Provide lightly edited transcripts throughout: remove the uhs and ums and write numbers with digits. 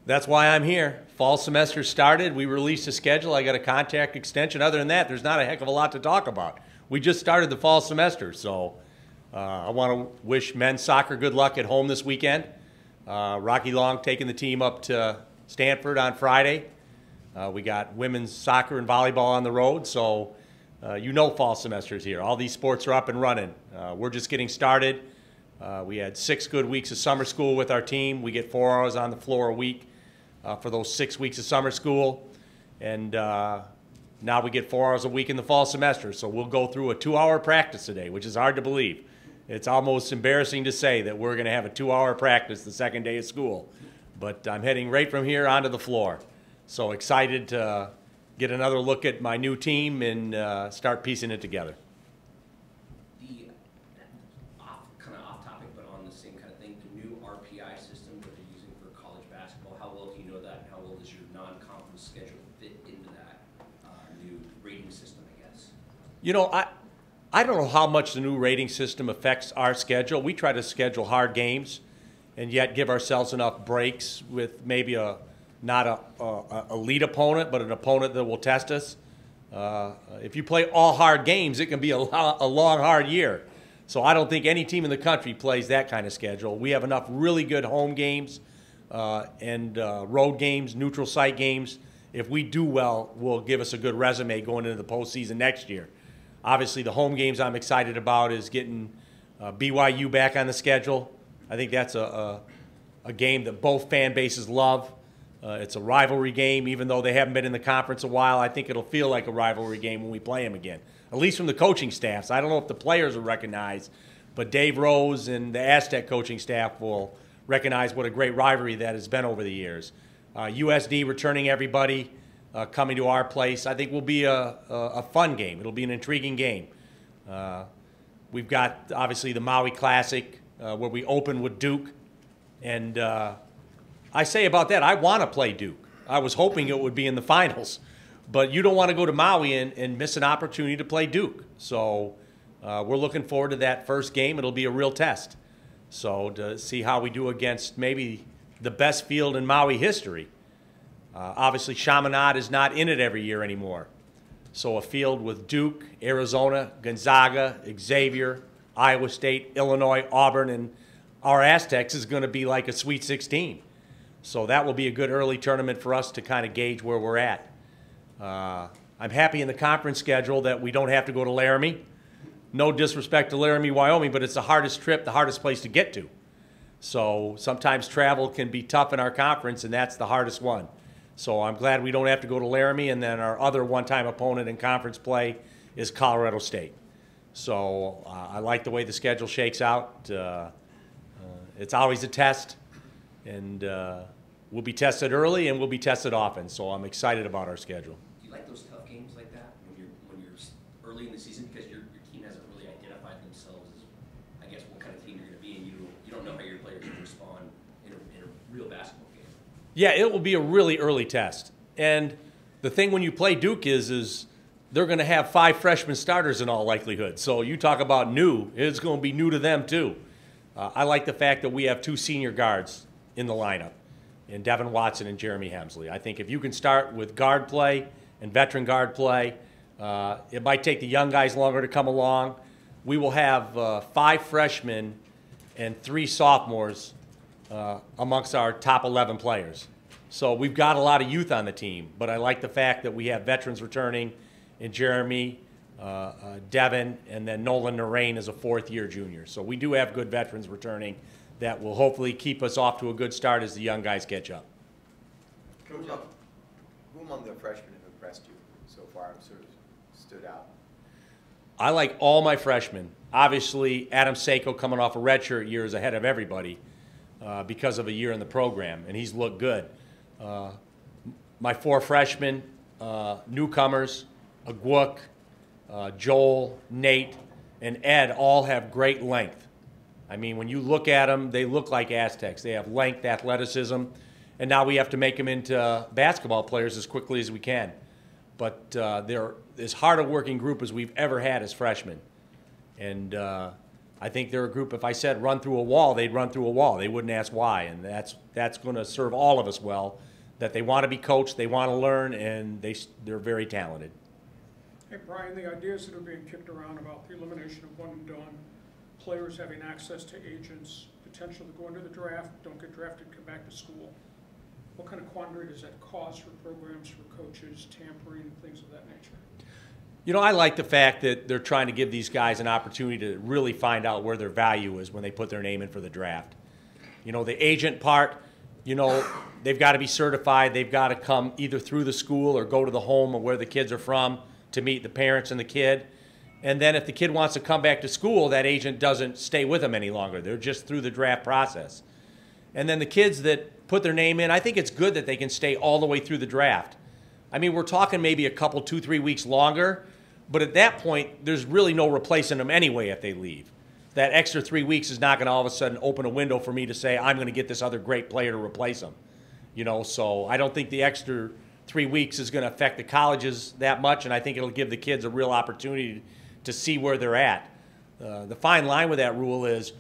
That's why I'm here. Fall semester started. We released a schedule. I got a contract extension. Other than that, there's not a heck of a lot to talk about. We just started the fall semester, so I want to wish men's soccer good luck at home this weekend. Rocky Long taking the team up to Stanford on Friday. We got women's soccer and volleyball on the road, so you know fall semester is here. All these sports are up and running. We're just getting started. We had 6 good weeks of summer school with our team. We get 4 hours on the floor a week for those 6 weeks of summer school. And now we get 4 hours a week in the fall semester. So we'll go through a 2-hour practice today, which is hard to believe. It's almost embarrassing to say that we're going to have a 2-hour practice the second day of school. But I'm heading right from here onto the floor. So excited to get another look at my new team and start piecing it together. Kind of off topic, but on the same kind of thing, the new RPI system that they're using for college basketball, how well do you know that, and how well does your non-conference schedule fit into that new rating system, I guess? You know, I don't know how much the new rating system affects our schedule. We try to schedule hard games and yet give ourselves enough breaks with maybe not a elite opponent, but an opponent that will test us. If you play all hard games, it can be a long, hard year. So I don't think any team in the country plays that kind of schedule. We have enough really good home games and road games, neutral site games. If we do well, will give us a good resume going into the postseason next year. Obviously, the home games I'm excited about is getting BYU back on the schedule. I think that's a game that both fan bases love. It's a rivalry game, even though they haven't been in the conference a while. I think it'll feel like a rivalry game when we play them again, at least from the coaching staffs. I don't know if the players will recognize, but Dave Rose and the Aztec coaching staff will recognize what a great rivalry that has been over the years. USD returning everybody, coming to our place, I think will be a fun game. It'll be an intriguing game. We've got, obviously, the Maui Classic, where we open with Duke, and I say about that, I want to play Duke. I was hoping it would be in the finals, but you don't want to go to Maui and miss an opportunity to play Duke. So we're looking forward to that first game. It'll be a real test. So to see how we do against maybe the best field in Maui history. Obviously, Chaminade is not in it every year anymore. So a field with Duke, Arizona, Gonzaga, Xavier, Iowa State, Illinois, Auburn, and our Aztecs is going to be like a Sweet 16. So that will be a good early tournament for us to kind of gauge where we're at. I'm happy in the conference schedule that we don't have to go to Laramie. No disrespect to Laramie, Wyoming, but it's the hardest trip, the hardest place to get to. So sometimes travel can be tough in our conference, and that's the hardest one. So I'm glad we don't have to go to Laramie, and then our other one-time opponent in conference play is Colorado State. So I like the way the schedule shakes out. It's always a test. And we'll be tested early and we'll be tested often, so I'm excited about our schedule. Do you like those tough games like that when you're early in the season, because your team hasn't really identified themselves as, I guess, what kind of team you're going to be, and you don't know how your players will respond in a real basketball game? Yeah, it will be a really early test. And the thing when you play Duke is they're going to have 5 freshman starters in all likelihood. So you talk about new, it's going to be new to them too. I like the fact that we have 2 senior guards in the lineup, in Devin Watson and Jeremy Hemsley. I think if you can start with guard play and veteran guard play, it might take the young guys longer to come along. We will have 5 freshmen and 3 sophomores amongst our top 11 players. So we've got a lot of youth on the team, but I like the fact that we have veterans returning in Jeremy, Devin, and then Nolan Narain is a 4th-year junior. So we do have good veterans returning that will hopefully keep us off to a good start as the young guys catch up. Who among the freshmen have impressed you so far, sort of stood out? I like all my freshmen. Obviously, Adam Seiko coming off a redshirt year is ahead of everybody because of a year in the program, and he's looked good. My 4 freshmen, newcomers, Agwook, Joel, Nate, and Ed all have great length. I mean, when you look at them, they look like Aztecs. They have length, athleticism, and now we have to make them into basketball players as quickly as we can. But they're as hard a working group as we've ever had as freshmen. And I think they're a group, if I said run through a wall, they'd run through a wall. They wouldn't ask why, and that's going to serve all of us well, that they want to be coached, they want to learn, and they're very talented. Hey, Brian, the ideas that are being kicked around about the elimination of one and done, players having access to agents, potential to go into the draft, don't get drafted, come back to school. What kind of quandary does that cause for programs, for coaches, tampering, things of that nature? You know, I like the fact that they're trying to give these guys an opportunity to really find out where their value is when they put their name in for the draft. You know, the agent part, you know, they've got to be certified. They've got to come either through the school or go to the home of where the kids are from to meet the parents and the kid. And then if the kid wants to come back to school, that agent doesn't stay with them any longer. They're just through the draft process. And then the kids that put their name in, I think it's good that they can stay all the way through the draft. I mean, we're talking maybe a couple, 2-3 weeks longer, but at that point, there's really no replacing them anyway if they leave. That extra 3 weeks is not going to all of a sudden open a window for me to say, I'm going to get this other great player to replace them. You know, so I don't think the extra 3 weeks is going to affect the colleges that much, and I think it'll give the kids a real opportunity to see where they're at. The fine line with that rule is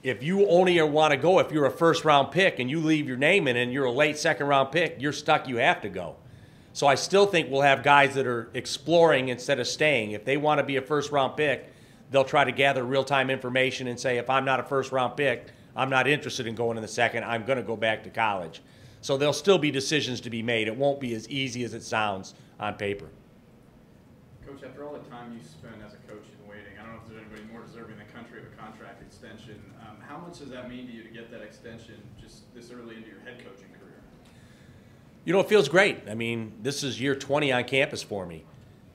if you only want to go if you're a first-round pick and you leave your name in and you're a late second-round pick, you're stuck, you have to go. So I still think we'll have guys that are exploring instead of staying. If they want to be a first-round pick, they'll try to gather real-time information and say, if I'm not a first-round pick, I'm not interested in going in the second, I'm going to go back to college. So there'll still be decisions to be made. It won't be as easy as it sounds on paper. Coach, after all the time you spent as a coach in waiting, I don't know if there's anybody more deserving in the country of a contract extension. How much does that mean to you to get that extension just this early into your head coaching career? You know, it feels great. I mean, this is year 20 on campus for me.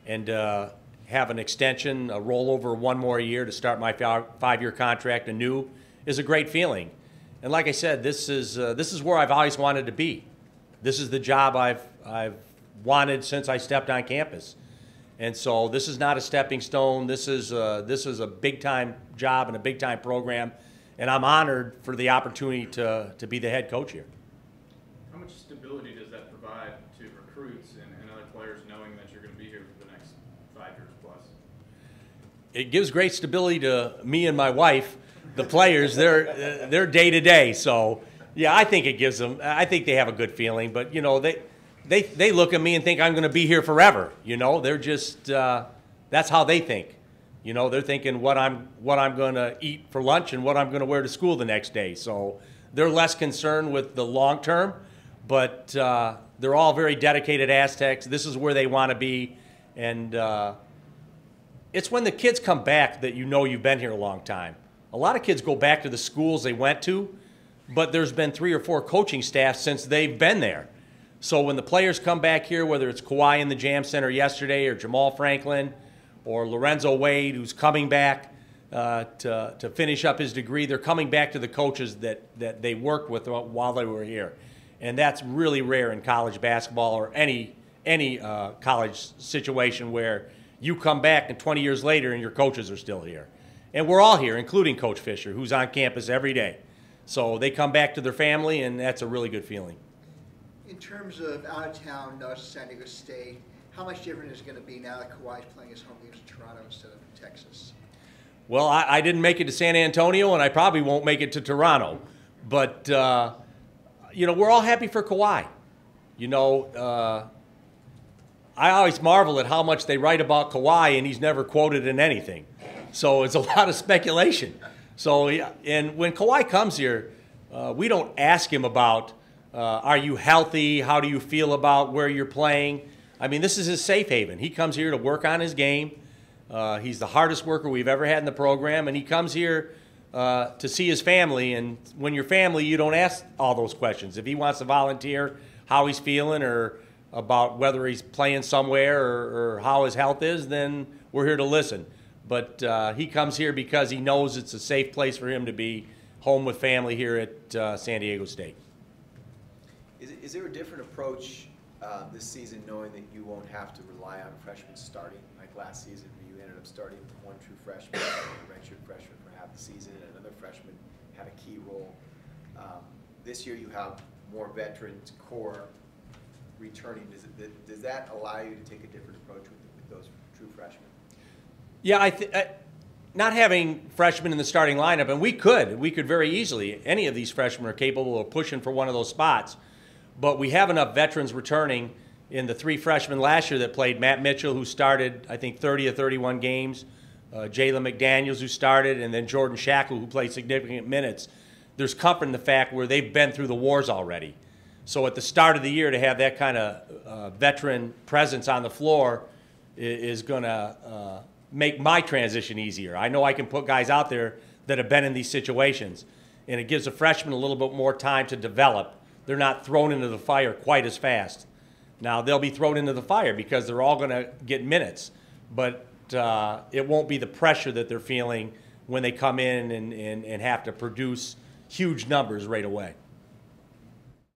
And have an extension, a rollover one more year to start my 5-year contract anew is a great feeling. And like I said, this is where I've always wanted to be. This is the job I've wanted since I stepped on campus. And so this is not a stepping stone. This is a big-time job and a big-time program. And I'm honored for the opportunity to be the head coach here. How much stability does that provide to recruits and other players knowing that you're going to be here for the next 5 years plus? It gives great stability to me and my wife. The players, they're day to day. So, yeah, I think it gives them. I think they have a good feeling. But you know, they look at me and think I'm going to be here forever. You know, they're just that's how they think. You know, they're thinking what I'm going to eat for lunch and what I'm going to wear to school the next day. So they're less concerned with the long term, but they're all very dedicated Aztecs. This is where they want to be, and it's when the kids come back that you know you've been here a long time. A lot of kids go back to the schools they went to, but there's been 3 or 4 coaching staffs since they've been there. So when the players come back here, whether it's Kawhi in the Jam Center yesterday or Jamal Franklin or Lorenzo Wade, who's coming back to finish up his degree, they're coming back to the coaches that they worked with while they were here. And that's really rare in college basketball or any college situation where you come back and 20 years later and your coaches are still here. And we're all here, including Coach Fisher, who's on campus every day. So they come back to their family, and that's a really good feeling. In terms of out-of-town, San Diego State, how much different is it going to be now that Kawhi's playing his home games in Toronto instead of Texas? Well, I didn't make it to San Antonio, and I probably won't make it to Toronto. But, you know, we're all happy for Kawhi. You know, I always marvel at how much they write about Kawhi, and he's never quoted in anything. So it's a lot of speculation. So, yeah, and when Kawhi comes here, we don't ask him about, are you healthy? How do you feel about where you're playing? I mean, this is his safe haven. He comes here to work on his game. He's the hardest worker we've ever had in the program, and he comes here to see his family. And when you're family, you don't ask all those questions. If he wants to volunteer, how he's feeling, or about whether he's playing somewhere or how his health is, then we're here to listen. But he comes here because he knows it's a safe place for him to be home with family here at San Diego State. Is there a different approach this season, knowing that you won't have to rely on freshmen starting? Like last season, where you ended up starting with 1 true freshman, a redshirt freshman for half the season, and another freshman had a key role. This year, you have more veterans, core returning. Does that allow you to take a different approach with those true freshmen? Yeah, not having freshmen in the starting lineup, and we could very easily, any of these freshmen are capable of pushing for one of those spots, but we have enough veterans returning in the 3 freshmen last year that played. Matt Mitchell, who started, I think, 30 or 31 games, Jalen McDaniels, who started, and then Jordan Shackle, who played significant minutes. There's comfort in the fact where they've been through the wars already. So at the start of the year, to have that kind of veteran presence on the floor is going to make my transition easier. I know I can put guys out there that have been in these situations, and it gives a freshman a little bit more time to develop. They're not thrown into the fire quite as fast. Now, they'll be thrown into the fire because they're all going to get minutes, but it won't be the pressure that they're feeling when they come in and have to produce huge numbers right away.